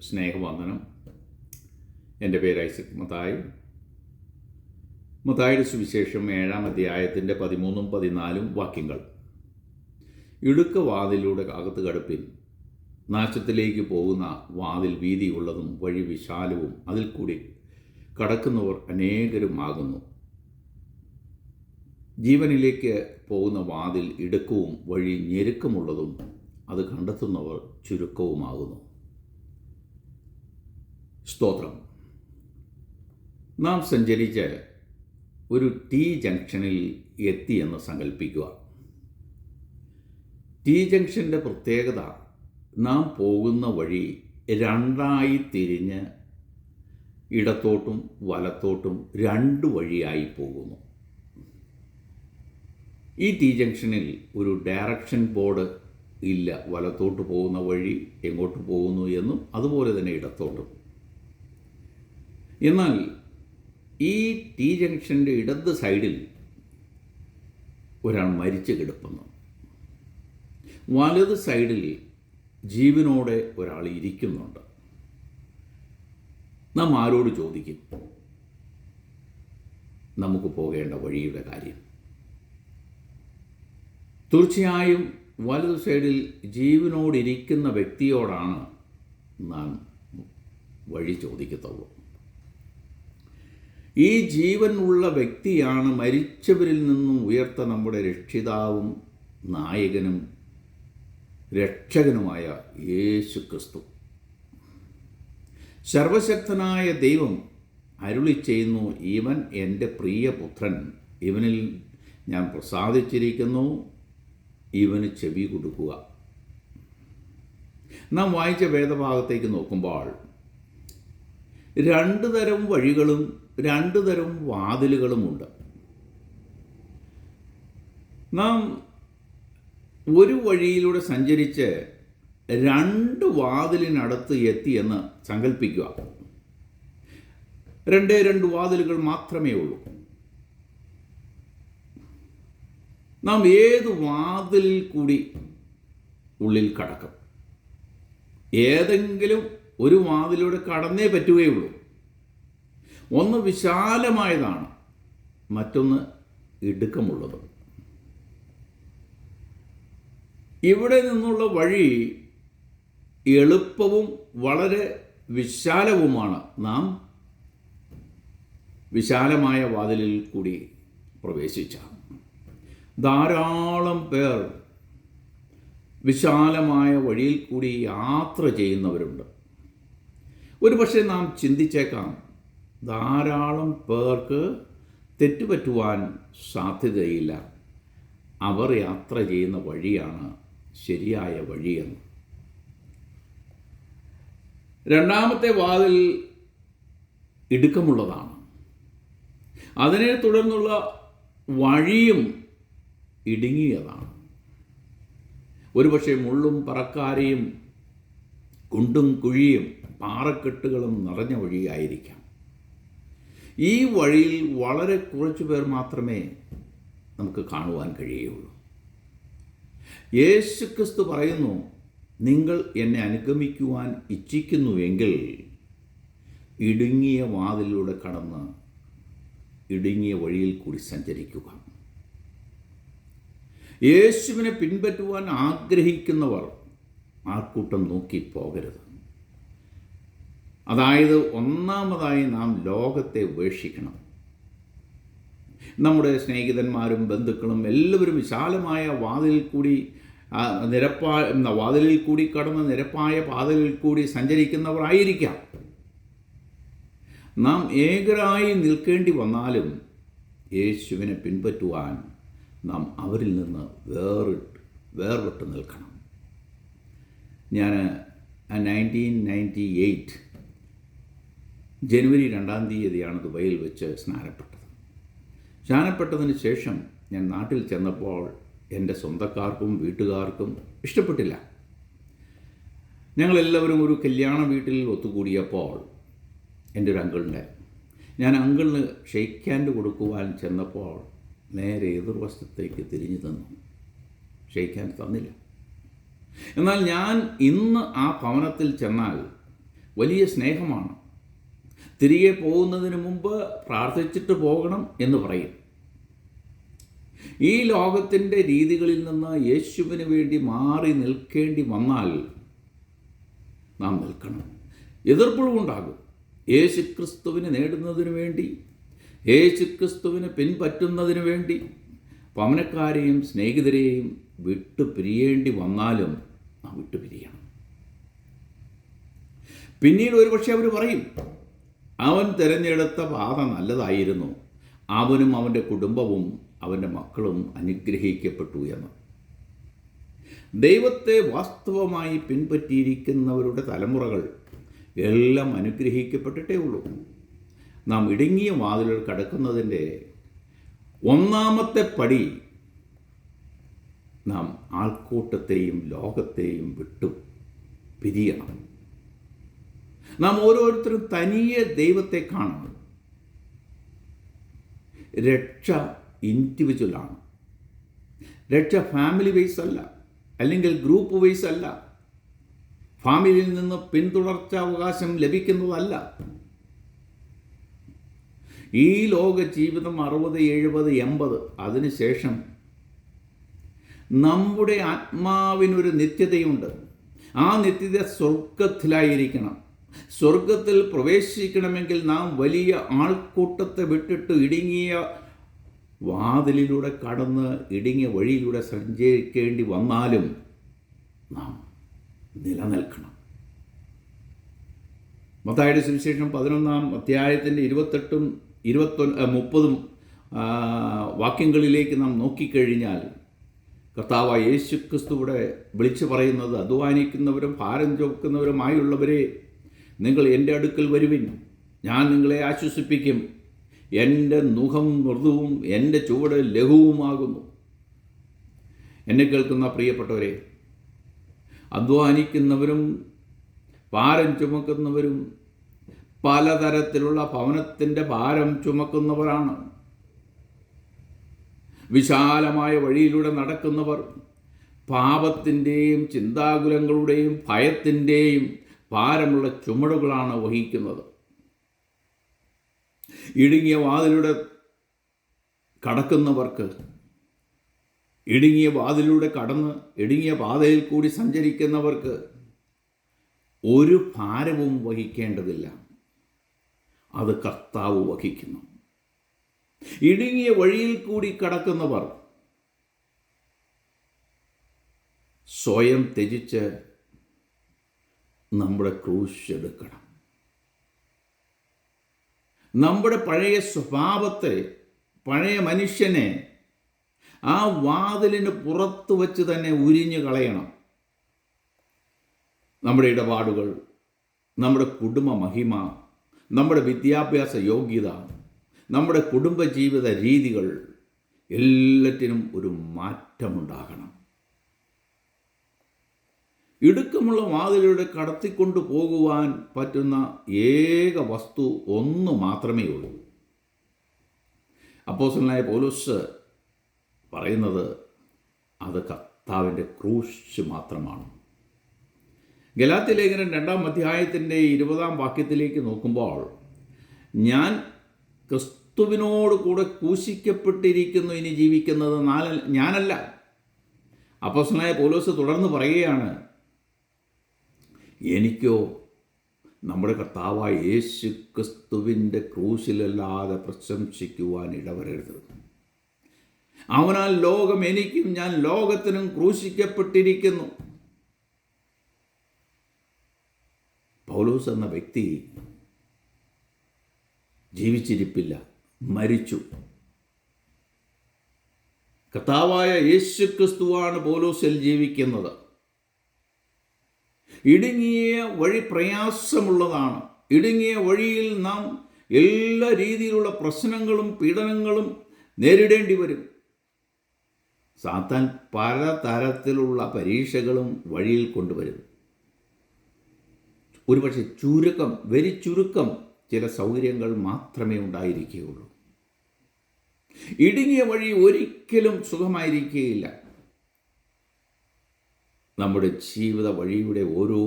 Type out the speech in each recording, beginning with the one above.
സ്നേഹവന്ദനം. എൻ്റെ പേര് ഐസക് മത്തായി. മത്തായിയുടെ സുവിശേഷം 7-ാം അധ്യായത്തിൻ്റെ 13-14 വാക്യങ്ങൾ. ഇടുക്ക വാതിലൂടെ അകത്ത് കടപ്പിൻ. നാശത്തിലേക്ക് പോകുന്ന വാതിൽ വീതിയുള്ളതും വഴി വിശാലവും അതിൽ കൂടി കടക്കുന്നവർ അനേകരുമാകുന്നു. ജീവനിലേക്ക് പോകുന്ന വാതിൽ ഇടുക്കവും വഴി ഞെരുക്കമുള്ളതും അത് കണ്ടെത്തുന്നവർ ചുരുക്കവുമാകുന്നു. സ്തോത്രം. നാം സഞ്ചരിച്ച് ഒരു T ജംഗ്ഷനിൽ എത്തിയെന്ന് സങ്കല്പിക്കുക. T ജംഗ്ഷൻ്റെ പ്രത്യേകത, നാം പോകുന്ന വഴി രണ്ടായി തിരിഞ്ഞ് ഇടത്തോട്ടും വലത്തോട്ടും 2 വഴിയായി പോകുന്നു. ഈ T ജംഗ്ഷനിൽ ഒരു ഡയറക്ഷൻ ബോർഡ് ഇല്ല. വലത്തോട്ട് പോകുന്ന വഴി എങ്ങോട്ട് പോകുന്നു എന്നും അതുപോലെ തന്നെ ഇടത്തോട്ടും. എന്നാൽ ഈ T ജംഗ്ഷൻ്റെ ഇടത് സൈഡിൽ ഒരാൾ മരിച്ചു കിടക്കുന്നു. വലത് സൈഡിൽ ജീവനോടെ ഒരാൾ ഇരിക്കുന്നുണ്ട്. നാം ആരോട് ചോദിക്കും നമുക്ക് പോകേണ്ട വഴിയുടെ കാര്യം? തീർച്ചയായും വലതു സൈഡിൽ ജീവനോടിരിക്കുന്ന വ്യക്തിയോടാണ് നാം വഴി ചോദിക്കത്തുള്ളൂ. ഈ ജീവൻ ഉള്ള വ്യക്തിയാണ് മരിച്ചവരിൽ നിന്നും ഉയർത്ത നമ്മുടെ രക്ഷിതാവും നായകനും രക്ഷകനുമായ യേശു ക്രിസ്തു. സർവശക്തനായ ദൈവം അരുളി ചെയ്യുന്നു, ഇവൻ എൻ്റെ പ്രിയപുത്രൻ, ഇവനിൽ ഞാൻ പ്രസാദിച്ചിരിക്കുന്നു, ഇവന് ചെവി കൊടുക്കുക. നാം വായിച്ച വേദഭാഗത്തേക്ക് നോക്കുമ്പോൾ 2 തരം വഴികളും 2 തരം വാതിലുകളുമുണ്ട്. നാം ഒരു വഴിയിലൂടെ സഞ്ചരിച്ച് 2 വാതിലിനടുത്ത് എത്തിയെന്ന് സങ്കല്പിക്കുക. 2 വാതിലുകൾ മാത്രമേ ഉള്ളൂ. നാം ഏത് വാതിലിൽ കൂടി ഉള്ളിൽ കടക്കും? ഏതെങ്കിലും ഒരു വാതിലൂടെ കടന്നേ പറ്റുകയുള്ളൂ. ഒന്ന് വിശാലമായതാണ്, മറ്റൊന്ന് ഇടുക്കമുള്ളത്. ഇവിടെ നിന്നുള്ള വഴി എളുപ്പവും വളരെ വിശാലവുമാണ്. നാം വിശാലമായ വാതിലിൽ കൂടി പ്രവേശിച്ച ധാരാളം പേർ വിശാലമായ വഴിയിൽ കൂടി യാത്ര ചെയ്യുന്നവരുണ്ട്. ഒരുപക്ഷെ നാം ചിന്തിച്ചേക്കാം, ധാരാളം പേർക്ക് തെറ്റുപറ്റുവാൻ സാധ്യതയില്ല, അവർ യാത്ര ചെയ്യുന്ന വഴിയാണ് ശരിയായ വഴിയെന്ന്. 2ാമത്തെ വാതിൽ ഇടുക്കമുള്ളതാണ്. അതിനെ തുടർന്നുള്ള വഴിയും ഇടുങ്ങിയതാണ്. ഒരുപക്ഷെ മുള്ളും പറക്കാരയും കുണ്ടും കുഴിയും പാറക്കെട്ടുകളും നിറഞ്ഞ വഴിയായിരിക്കാം. ഈ വഴിയിൽ വളരെ കുറച്ചു പേർ മാത്രമേ നമുക്ക് കാണുവാൻ കഴിയുള്ളൂ. യേശുക്രിസ്തു പറയുന്നു, നിങ്ങൾ എന്നെ അനുഗമിക്കുവാൻ ഇച്ഛിക്കുന്നുവെങ്കിൽ ഇടുങ്ങിയ വാതിലൂടെ കടന്ന് ഇടുങ്ങിയ വഴിയിൽ കൂടി സഞ്ചരിക്കുക. യേശുവിനെ പിൻപറ്റുവാൻ ആഗ്രഹിക്കുന്നവർ ആൾക്കൂട്ടം നോക്കി പോകരുത്. അതായത്, ഒന്നാമതായി നാം ലോകത്തെ ഉപേക്ഷിക്കണം. നമ്മുടെ സ്നേഹിതന്മാരും ബന്ധുക്കളും എല്ലാവരും വിശാലമായ വാതിലിൽ കൂടി കടന്ന് നിരപ്പായ പാതകളിൽ കൂടി സഞ്ചരിക്കുന്നവർ ആയിരിക്കാം. നാം ഏകരായി നിൽക്കേണ്ടി വന്നാലും യേശുവിനെ പിൻപറ്റുവാൻ നാം അവരിൽ നിന്ന് വേർപെട്ട് നിൽക്കണം. ഞാൻ 1998 ജനുവരി 2-ാം തീയതിയാണ് ദുബൈയിൽ വെച്ച് സ്നാനപ്പെട്ടതിന് ശേഷം ഞാൻ നാട്ടിൽ ചെന്നപ്പോൾ എൻ്റെ സ്വന്തക്കാർക്കും വീട്ടുകാർക്കും ഇഷ്ടപ്പെട്ടില്ല. ഞങ്ങളെല്ലാവരും ഒരു കല്യാണ വീട്ടിൽ ഒത്തുകൂടിയപ്പോൾ എൻ്റെ ഒരു അങ്കിളിൻ്റെ ഞാൻ അങ്കിളിന് ഷെയ്ക്ക് ഹാൻഡ് കൊടുക്കുവാൻ ചെന്നപ്പോൾ നേരെ എതിർവശത്തേക്ക് തിരിഞ്ഞു തന്നു. ഷെയ്ക്ക് ഹാൻഡ് തന്നില്ല. എന്നാൽ ഞാൻ ഇന്ന് ആ ഭവനത്തിൽ ചെന്നാൽ വലിയ സ്നേഹമാണ്. തിരികെ പോകുന്നതിന് മുമ്പ് പ്രാർത്ഥിച്ചിട്ട് പോകണം എന്ന് പറയും. ഈ ലോകത്തിൻ്റെ രീതികളിൽ നിന്ന് യേശുവിന് വേണ്ടി മാറി നിൽക്കേണ്ടി വന്നാൽ നാം നിൽക്കണം. എതിർപ്പുകളും ഉണ്ടാകും. യേശുക്രിസ്തുവിനെ നേടുന്നതിന് വേണ്ടി, യേശുക്രിസ്തുവിനെ പിൻപറ്റുന്നതിന് വേണ്ടി ഭവനക്കാരെയും സ്നേഹിതരെയും വിട്ടു പിരിയേണ്ടി വന്നാലും നാം വിട്ടുപിരിയണം. പിന്നീട് ഒരുപക്ഷെ അവർ പറയും, അവൻ തിരഞ്ഞെടുത്ത പാത നല്ലതായിരുന്നു, അവനും അവൻ്റെ കുടുംബവും അവൻ്റെ മക്കളും അനുഗ്രഹിക്കപ്പെട്ടു എന്ന്. ദൈവത്തെ വാസ്തവമായി പിൻപറ്റിയിരിക്കുന്നവരുടെ തലമുറകൾ എല്ലാം അനുഗ്രഹിക്കപ്പെട്ടിട്ടേ ഉള്ളൂ. നാം ഇടുങ്ങിയ വാതിലുകൾ കടക്കുന്നതിൻ്റെ ഒന്നാമത്തെ പടി നാം ആൾക്കൂട്ടത്തെയും ലോകത്തെയും വിട്ടു പിരിയണം. നാം ഓരോരുത്തരും തനിയെ ദൈവത്തെ കാണണം. രക്ഷ ഇൻഡിവിജ്വലാണ്. രക്ഷ ഫാമിലി വൈസ് അല്ല, അല്ലെങ്കിൽ ഗ്രൂപ്പ് വൈസ് അല്ല, ഫാമിലിയിൽ നിന്ന് പിന്തുടർച്ചാവകാശം ലഭിക്കുന്നതല്ല. ഈ ലോക ജീവിതം 60, 70, 80 അതിനുശേഷം നമ്മുടെ ആത്മാവിനൊരു നിത്യതയുണ്ട്. ആ നിത്യത സ്വർഗത്തിലായിരിക്കണം. സ്വർഗത്തിൽ പ്രവേശിക്കണമെങ്കിൽ നാം വലിയ ആൾക്കൂട്ടത്തെ വിട്ടിട്ട് ഇടുങ്ങിയ വാതിലിലൂടെ കടന്ന് ഇടുങ്ങിയ വഴിയിലൂടെ സഞ്ചരിക്കേണ്ടി വന്നാലും നാം നിലനിൽക്കണം. മത്തായിയുടെ സുവിശേഷം 11-ാം അധ്യായത്തിൻ്റെ 28-ഉം 30-ഉം വാക്യങ്ങളിലേക്ക് നാം നോക്കിക്കഴിഞ്ഞാൽ കർത്താവായ യേശുക്രിസ്തുവിടെ വിളിച്ചു പറയുന്നത്, അധ്വാനിക്കുന്നവരും ഭാരം ചുമക്കുന്നവരുമായുള്ളവരെ, നിങ്ങൾ എൻ്റെ അടുക്കൽ വരുവിൻ, ഞാൻ നിങ്ങളെ ആശ്വസിപ്പിക്കും. എൻ്റെ നുകം മൃദുവും എൻ്റെ ചുവട് ലഘുവുമാകുന്നു. എന്നെ കേൾക്കുന്ന പ്രിയപ്പെട്ടവരെ, അധ്വാനിക്കുന്നവരും ഭാരം ചുമക്കുന്നവരും പലതരത്തിലുള്ള ഭവനത്തിൻ്റെ ഭാരം ചുമക്കുന്നവരാണ്. വിശാലമായ വഴിയിലൂടെ നടക്കുന്നവർ പാപത്തിൻ്റെയും ചിന്താകുലങ്ങളുടെയും ഭയത്തിൻ്റെയും ഭാരമുള്ള ചുമടുകളാണ് വഹിക്കുന്നത്. ഇടുങ്ങിയ വാതിലൂടെ കടക്കുന്നവർക്ക്, ഇടുങ്ങിയ വാതിലൂടെ കടന്ന് ഇടുങ്ങിയ പാതയിൽ കൂടി സഞ്ചരിക്കുന്നവർക്ക് ഒരു ഭാരവും വഹിക്കേണ്ടതില്ല. അത് കർത്താവ് വഹിക്കുന്നു. ഇടുങ്ങിയ വഴിയിൽ കൂടി കടക്കുന്നവർ സ്വയം ത്യജിച്ച് നമ്മുടെ ക്രൂശ് എടുക്കണം. നമ്മുടെ പഴയ സ്വഭാവത്തെ, പഴയ മനുഷ്യനെ ആ വാതിലിന് പുറത്തു വച്ച് തന്നെ ഉരിഞ്ഞു കളയണം. നമ്മുടെ ഇടപാടുകൾ, നമ്മുടെ കുടുംബ മഹിമ, നമ്മുടെ വിദ്യാഭ്യാസ യോഗ്യത, നമ്മുടെ കുടുംബജീവിത രീതികൾ, എല്ലാറ്റിനും ഒരു മാറ്റമുണ്ടാകണം. ഇടുക്കമുള്ള വാതിലൂടെ കടത്തിക്കൊണ്ടു പോകുവാൻ പറ്റുന്ന ഏക വസ്തു ഒന്ന് മാത്രമേ ഉള്ളൂ. അപ്പോസ്തലനായ പൗലോസ് പറയുന്നത് അത് കർത്താവിൻ്റെ ക്രൂശ് മാത്രമാണ്. ഗലാത്യ ലേഖനം 2-ാം അധ്യായത്തിൻ്റെ 20-ാം വാക്യത്തിലേക്ക് നോക്കുമ്പോൾ, ഞാൻ ക്രിസ്തുവിനോട് കൂടെ ക്രൂശിക്കപ്പെട്ടിരിക്കുന്നു, ഇനി ജീവിക്കുന്നത് ഞാനല്ല. അപ്പോസ്തലനായ പൗലോസ് തുടർന്ന് പറയുകയാണ്, എനിക്കോ നമ്മുടെ കർത്താവായ യേശു ക്രിസ്തുവിൻ്റെ ക്രൂശിലല്ലാതെ പ്രശംസിക്കുവാൻ ഇടവരരുത്. അവനാൽ ലോകം എനിക്കും ഞാൻ ലോകത്തിനും ക്രൂശിക്കപ്പെട്ടിരിക്കുന്നു. പൗലോസ് എന്ന വ്യക്തി ജീവിച്ചിരിപ്പില്ല, മരിച്ചു. കർത്താവായ യേശു ക്രിസ്തുവാണ് പൗലോസിൽ ജീവിക്കുന്നത്. ഇടുങ്ങിയ വഴി പ്രയാസമുള്ളതാണ്. ഇടുങ്ങിയ വഴിയിൽ നാം എല്ലാ രീതിയിലുള്ള പ്രശ്നങ്ങളും പീഡനങ്ങളും നേരിടേണ്ടി വരും. സാത്താൻ പലതരത്തിലുള്ള പരീക്ഷകളും വഴിയിൽ കൊണ്ടുവരും. ഒരുപക്ഷെ വെരി ചുരുക്കം ചില സൗകര്യങ്ങൾ മാത്രമേ ഉണ്ടായിരിക്കുകയുള്ളൂ. ഇടുങ്ങിയ വഴി ഒരിക്കലും സുഖമായിരിക്കുകയില്ല. നമ്മുടെ ജീവിത വഴിയുടെ ഓരോ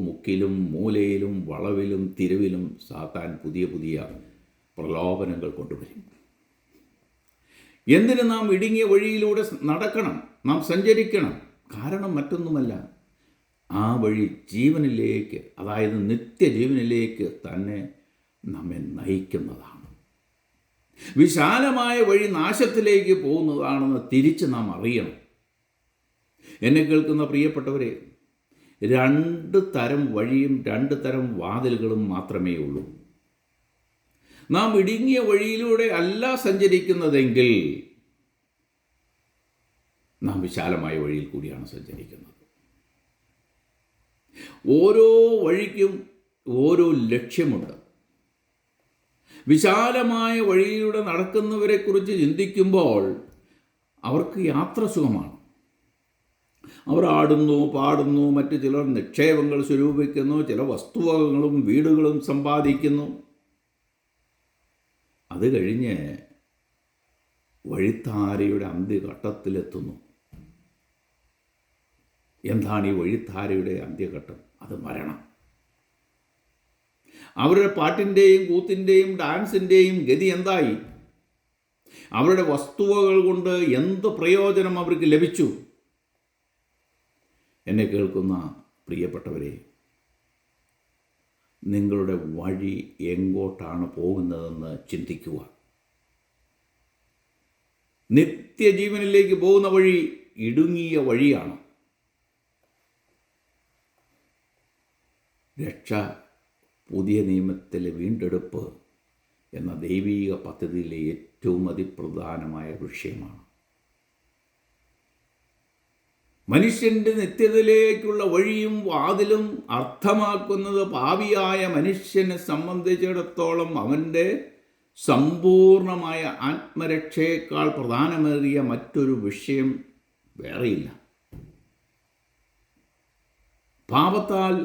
മുക്കിലും മൂലയിലും വളവിലും തിരിവിലും സാത്താൻ പുതിയ പുതിയ പ്രലോഭനങ്ങൾ കൊണ്ടുവരും. എന്തിന് നാം ഇടുങ്ങിയ വഴിയിലൂടെ നടക്കണം, നാം സഞ്ചരിക്കണം? കാരണം മറ്റൊന്നുമല്ല, ആ വഴി ജീവനിലേക്ക്, അതായത് നിത്യജീവനിലേക്ക് തന്നെ നമ്മെ നയിക്കുന്നതാണ്. വിശാലമായ വഴി നാശത്തിലേക്ക് പോകുന്നതാണെന്ന് തിരിച്ച് നാം അറിയണം. എന്നെ കേൾക്കുന്ന പ്രിയപ്പെട്ടവരെ, 2 തരം വഴിയും 2 തരം വാതിലുകളും മാത്രമേ ഉള്ളൂ. നാം ഇടുങ്ങിയ വഴിയിലൂടെ അല്ല സഞ്ചരിക്കുന്നതെങ്കിൽ നാം വിശാലമായ വഴിയിൽ കൂടിയാണ് സഞ്ചരിക്കുന്നത്. ഓരോ വഴിക്കും ഓരോ ലക്ഷ്യമുണ്ട്. വിശാലമായ വഴിയിലൂടെ നടക്കുന്നവരെക്കുറിച്ച് ചിന്തിക്കുമ്പോൾ അവർക്ക് യാത്ര സുഖമാണ്. അവർ ആടുന്നു, പാടുന്നു, മറ്റു ചിലർ നിക്ഷേപങ്ങൾ സ്വരൂപിക്കുന്നു, ചില വസ്തുവകകളും വീടുകളും സമ്പാദിക്കുന്നു. അത് കഴിഞ്ഞ് വഴിത്താരയുടെ അന്ത്യഘട്ടത്തിലെത്തുന്നു. എന്താണ് ഈ വഴിത്താരയുടെ അന്ത്യഘട്ടം? അത് മരണം. അവരുടെ പാട്ടിൻ്റെയും കൂത്തിൻ്റെയും ഡാൻസിൻ്റെയും ഗതി എന്തായി? അവരുടെ വസ്തുവകൾ കൊണ്ട് എന്ത് പ്രയോജനം അവർക്ക് ലഭിച്ചു? എന്നെ കേൾക്കുന്ന പ്രിയപ്പെട്ടവരെ, നിങ്ങളുടെ വഴി എങ്ങോട്ടാണ് പോകുന്നതെന്ന് ചിന്തിക്കുക. നിത്യജീവനിലേക്ക് പോകുന്ന വഴി ഇടുങ്ങിയ വഴിയാണ്. രക്ഷ പുതിയ നിയമത്തിലെ വീണ്ടെടുപ്പ് എന്ന ദൈവീക പദ്ധതിയിലെ ഏറ്റവും അതിപ്രധാനമായ വിഷയമാണ്. മനുഷ്യൻ്റെ നിത്യതയിലേക്കുള്ള വഴിയും വാതിലും അർത്ഥമാക്കുന്നത് പാപിയായ മനുഷ്യനെ സംബന്ധിച്ചിടത്തോളം അവൻ്റെ സമ്പൂർണമായ ആത്മരക്ഷയേക്കാൾ പ്രധാനമേറിയ മറ്റൊരു വിഷയം വേറെയില്ല. പാപത്താൽ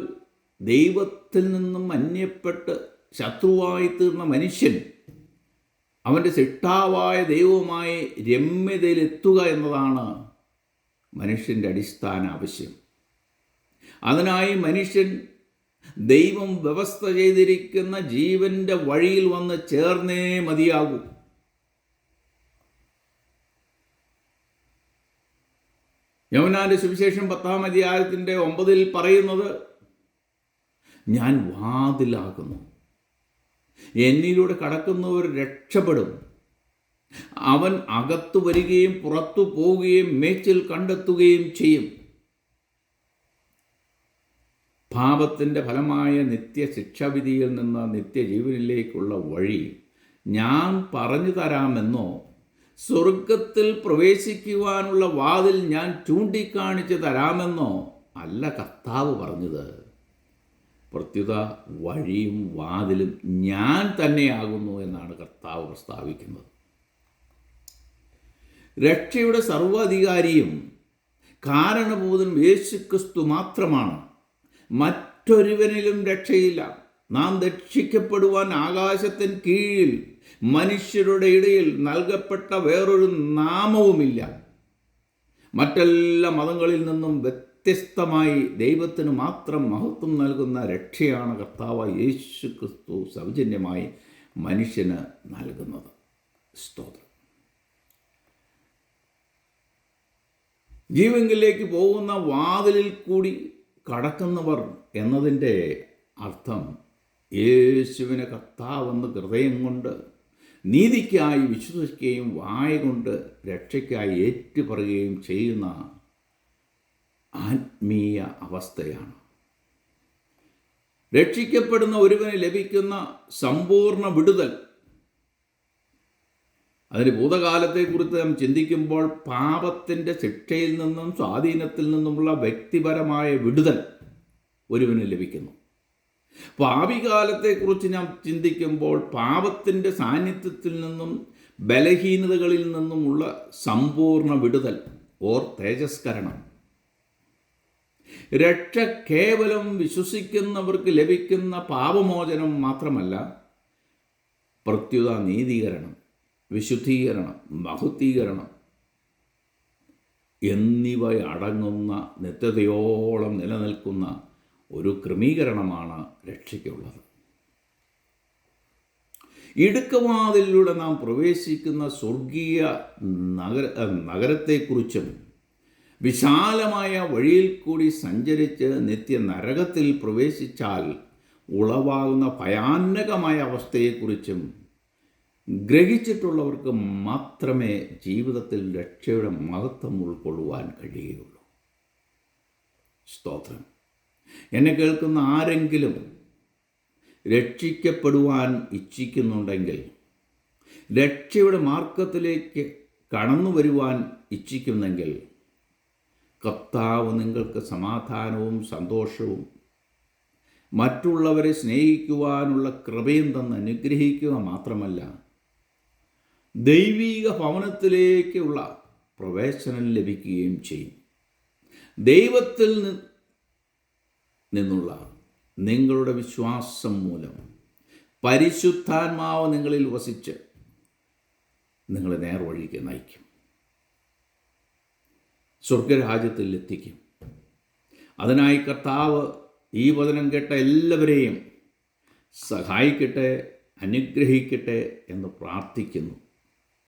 ദൈവത്തിൽ നിന്നും അന്യപ്പെട്ട് ശത്രുവായി തീർന്ന മനുഷ്യൻ അവൻ്റെ സിട്ടാവായ ദൈവവുമായി രമ്യതയിലെത്തുക എന്നതാണ് മനുഷ്യൻ്റെ അടിസ്ഥാന ആവശ്യം. അതിനായി മനുഷ്യൻ ദൈവം വ്യവസ്ഥ ചെയ്തിരിക്കുന്ന ജീവൻ്റെ വഴിയിൽ വന്ന് ചേർന്നേ മതിയാകൂ. യോഹന്നാന്റെ സുവിശേഷം 10-ാം അധ്യായത്തിൻ്റെ 9 പറയുന്നത്, ഞാൻ വാതിലാകുന്നു, എന്നിലൂടെ കടക്കുന്നവർ രക്ഷപ്പെടും. അവൻ അകത്തു വരികയും പുറത്തു പോവുകയും മേച്ചിൽ കണ്ടെത്തുകയും ചെയ്യും. പാപത്തിൻ്റെ ഫലമായ നിത്യശിക്ഷാവിധിയിൽ നിന്ന് നിത്യജീവനിലേക്കുള്ള വഴി ഞാൻ പറഞ്ഞു തരാമെന്നോ സ്വർഗത്തിൽ പ്രവേശിക്കുവാനുള്ള വാതിൽ ഞാൻ ചൂണ്ടിക്കാണിച്ച് തരാമെന്നോ അല്ല കർത്താവ് പറഞ്ഞത്. പ്രത്യുത വഴിയും വാതിലും ഞാൻ തന്നെയാകുന്നു എന്നാണ് കർത്താവ് പ്രസ്താവിക്കുന്നത്. രക്ഷയുടെ സർവ്വാധികാരിയും കാരണഭൂതനും യേശുക്രിസ്തു മാത്രമാണ്. മറ്റൊരുവനിലും രക്ഷയില്ല. നാം രക്ഷിക്കപ്പെടുവാൻ ആകാശത്തിന് കീഴിൽ മനുഷ്യരുടെ ഇടയിൽ നൽകപ്പെട്ട വേറൊരു നാമവുമില്ല. മറ്റെല്ലാ മതങ്ങളിൽ നിന്നും വ്യത്യസ്തമായി ദൈവത്തിന് മാത്രം മഹത്വം നൽകുന്ന രക്ഷയാണ് കർത്താവ് യേശുക്രിസ്തു സൗജന്യമായി മനുഷ്യന് നൽകുന്നത്. സ്തോത്രം. ജീവങ്കിലേക്ക് പോകുന്ന വാതിലിൽ കൂടി കടക്കുന്നവർ എന്നതിൻ്റെ അർത്ഥം യേശുവിനെ കർത്താവെന്ന് ഹൃദയം കൊണ്ട് നീതിക്കായി വിശ്വസിക്കുകയും വായ കൊണ്ട് രക്ഷയ്ക്കായി ഏറ്റുപറയുകയും ചെയ്യുന്ന ആത്മീയ അവസ്ഥയാണ്. രക്ഷിക്കപ്പെടുന്ന ഒരുവന് ലഭിക്കുന്ന സമ്പൂർണ്ണ വിടുതൽ. അതിന് ഭൂതകാലത്തെക്കുറിച്ച് നാം ചിന്തിക്കുമ്പോൾ പാപത്തിൻ്റെ ശിക്ഷയിൽ നിന്നും സ്വാധീനത്തിൽ നിന്നുമുള്ള വ്യക്തിപരമായ വിടുതൽ ഒരുവന് ലഭിക്കുന്നു. ഭാവികാലത്തെക്കുറിച്ച് നാം ചിന്തിക്കുമ്പോൾ പാപത്തിൻ്റെ സാന്നിധ്യത്തിൽ നിന്നും ബലഹീനതകളിൽ നിന്നുമുള്ള സമ്പൂർണ്ണ വിടുതൽ തേജസ്കരണം. രക്ഷ കേവലം വിശ്വസിക്കുന്നവർക്ക് ലഭിക്കുന്ന പാപമോചനം മാത്രമല്ല, പ്രത്യുത നീതീകരണം, വിശുദ്ധീകരണം, മഹത്വീകരണം, എന്നിവ അടങ്ങുന്ന നിത്യതയോളം നിലനിൽക്കുന്ന ഒരു ക്രമീകരണമാണ് രക്ഷയ്ക്കുള്ളത്. ഇടുക്കവാതിലൂടെ നാം പ്രവേശിക്കുന്ന സ്വർഗീയ നഗരത്തെക്കുറിച്ചും വിശാലമായ വഴിയിൽ കൂടി സഞ്ചരിച്ച് നിത്യ നരകത്തിൽ പ്രവേശിച്ചാൽ ഉളവാകുന്ന ഭയാനകമായ അവസ്ഥയെക്കുറിച്ചും ഗ്രഹിച്ചിട്ടുള്ളവർക്ക് മാത്രമേ ജീവിതത്തിൽ രക്ഷയുടെ മഹത്വം ഉൾക്കൊള്ളുവാൻ കഴിയുകയുള്ളൂ. സ്തോത്രം. എന്നെ കേൾക്കുന്ന ആരെങ്കിലും രക്ഷിക്കപ്പെടുവാൻ ഇച്ഛിക്കുന്നുണ്ടെങ്കിൽ, രക്ഷയുടെ മാർഗത്തിലേക്ക് കടന്നു വരുവാൻ ഇച്ഛിക്കുന്നെങ്കിൽ, കർത്താവ് നിങ്ങൾക്ക് സമാധാനവും സന്തോഷവും മറ്റുള്ളവരെ സ്നേഹിക്കുവാനുള്ള കൃപയും തന്ന് അനുഗ്രഹിക്കുക മാത്രമല്ല, ദൈവിക ഭവനത്തിലേക്കുള്ള പ്രവേശനം ലഭിക്കുകയും ചെയ്യും. ദൈവത്തിൽ നിന്നുള്ള നിങ്ങളുടെ വിശ്വാസം മൂലം പരിശുദ്ധാത്മാവ് നിങ്ങളിൽ വസിച്ച് നിങ്ങളെ നേർവഴിക്ക് നയിക്കും, സ്വർഗരാജ്യത്തിൽ എത്തിക്കും. അതിനായി കർത്താവ് ഈ വചനം കേട്ട എല്ലാവരെയും സഹായിക്കട്ടെ, അനുഗ്രഹിക്കട്ടെ എന്ന് പ്രാർത്ഥിക്കുന്നു.